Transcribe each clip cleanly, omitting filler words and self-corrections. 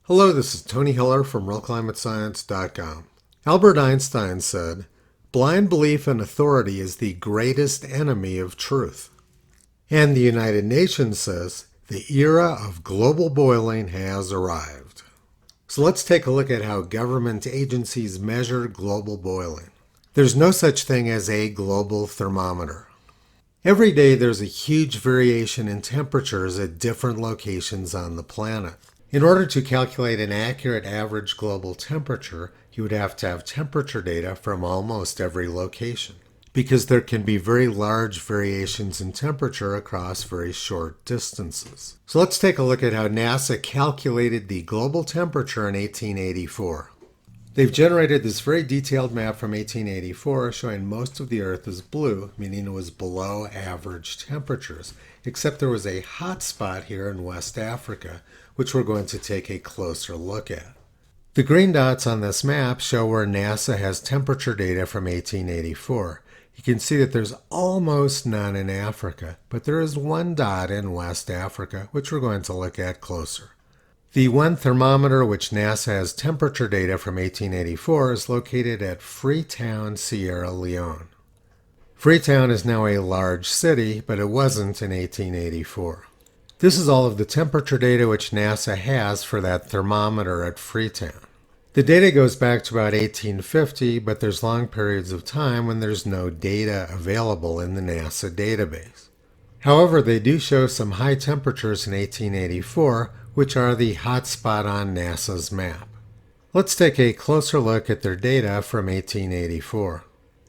Hello, this is Tony Hiller from RealClimateScience.com. Albert Einstein said, "Blind belief in authority is the greatest enemy of truth." And the United Nations says, "The era of global boiling has arrived." So let's take a look at how government agencies measure global boiling. There's no such thing as a global thermometer. Every day there's a huge variation in temperatures at different locations on the planet. In order to calculate an accurate average global temperature, you would have to have temperature data from almost every location, because there can be very large variations in temperature across very short distances. So let's take a look at how NASA calculated the global temperature in 1884. They've generated this very detailed map from 1884 showing most of the Earth is blue, meaning it was below average temperatures, except there was a hot spot here in West Africa, which we're going to take a closer look at. The green dots on this map show where NASA has temperature data from 1884. You can see that there's almost none in Africa, but there is one dot in West Africa, which we're going to look at closer. The one thermometer which NASA has temperature data from 1884 is located at Freetown, Sierra Leone. Freetown is now a large city, but it wasn't in 1884. This is all of the temperature data which NASA has for that thermometer at Freetown. The data goes back to about 1850, but there's long periods of time when there's no data available in the NASA database. However, they do show some high temperatures in 1884, which are the hot spot on NASA's map. Let's take a closer look at their data from 1884.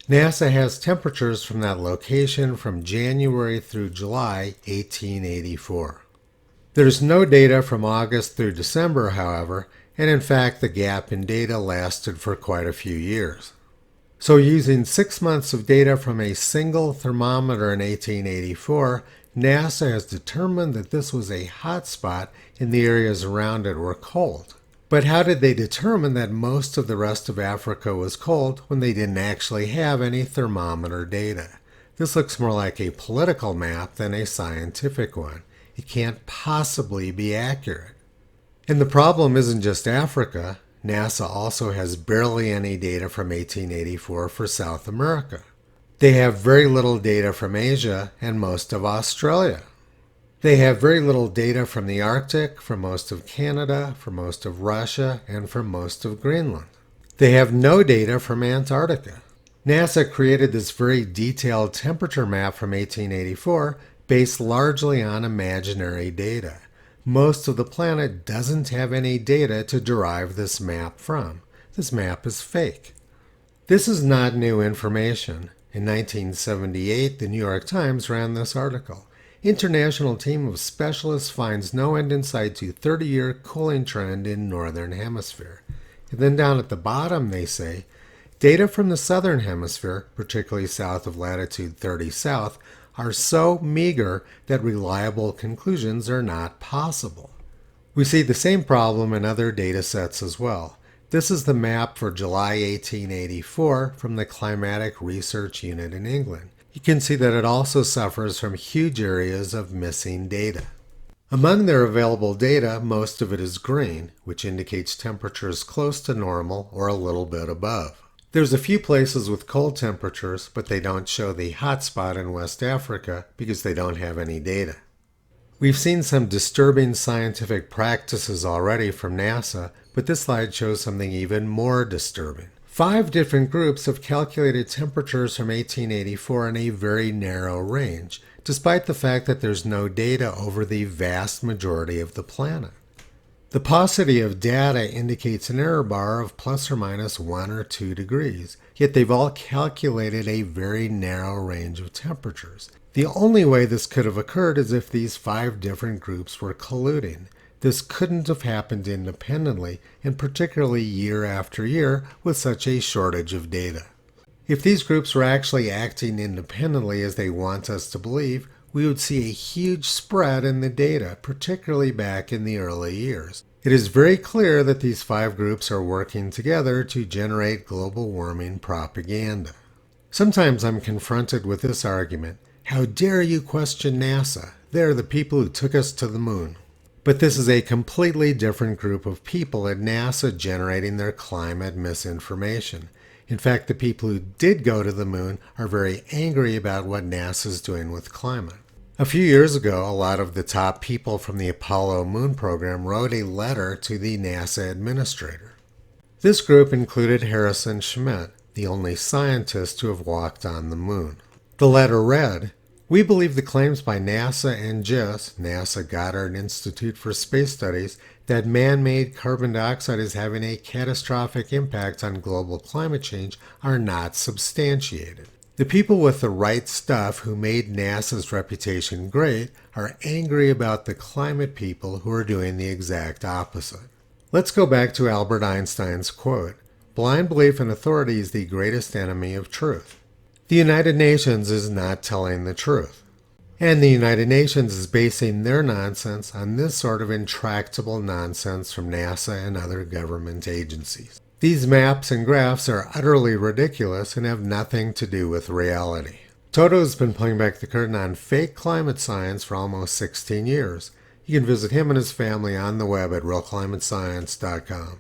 NASA has temperatures from that location from January through July 1884. There's no data from August through December, however, and in fact the gap in data lasted for quite a few years. So using 6 months of data from a single thermometer in 1884, NASA has determined that this was a hot spot and the areas around it were cold. But how did they determine that most of the rest of Africa was cold when they didn't actually have any thermometer data? This looks more like a political map than a scientific one. It can't possibly be accurate. And the problem isn't just Africa. NASA also has barely any data from 1884 for South America. They have very little data from Asia and most of Australia. They have very little data from the Arctic, from most of Canada, from most of Russia, and from most of Greenland. They have no data from Antarctica. NASA created this very detailed temperature map from 1884 based largely on imaginary data. Most of the planet doesn't have any data to derive this map from. This map is fake. This is not new information. In 1978, the New York Times ran this article. International team of specialists finds no end in sight to 30-year cooling trend in Northern Hemisphere. And then down at the bottom they say, data from the Southern Hemisphere, particularly south of latitude 30 south, are so meager that reliable conclusions are not possible. We see the same problem in other data sets as well. This is the map for July 1884 from the Climatic Research Unit in England. You can see that it also suffers from huge areas of missing data. Among their available data, most of it is green, which indicates temperatures close to normal or a little bit above. There's a few places with cold temperatures, but they don't show the hot spot in West Africa because they don't have any data. We've seen some disturbing scientific practices already from NASA, but this slide shows something even more disturbing. 5 different groups have calculated temperatures from 1884 in a very narrow range, despite the fact that there's no data over the vast majority of the planet. The paucity of data indicates an error bar of plus or minus 1 or 2 degrees, yet they've all calculated a very narrow range of temperatures. The only way this could have occurred is if these 5 different groups were colluding. This couldn't have happened independently, and particularly year after year with such a shortage of data. If these groups were actually acting independently as they want us to believe, we would see a huge spread in the data, particularly back in the early years. It is very clear that these 5 groups are working together to generate global warming propaganda. Sometimes I'm confronted with this argument: how dare you question NASA? They're the people who took us to the moon. But this is a completely different group of people at NASA generating their climate misinformation. In fact, the people who did go to the moon are very angry about what NASA's doing with climate. A few years ago, a lot of the top people from the Apollo moon program wrote a letter to the NASA administrator. This group included Harrison Schmitt, the only scientist to have walked on the moon. The letter read, "We believe the claims by NASA and JIS, NASA Goddard Institute for Space Studies, that man-made carbon dioxide is having a catastrophic impact on global climate change are not substantiated. The people with the right stuff who made NASA's reputation great are angry about the climate people who are doing the exact opposite." Let's go back to Albert Einstein's quote, "Blind belief in authority is the greatest enemy of truth." The United Nations is not telling the truth. And the United Nations is basing their nonsense on this sort of intractable nonsense from NASA and other government agencies. These maps and graphs are utterly ridiculous and have nothing to do with reality. Toto has been pulling back the curtain on fake climate science for almost 16 years. You can visit him and his family on the web at realclimatescience.com.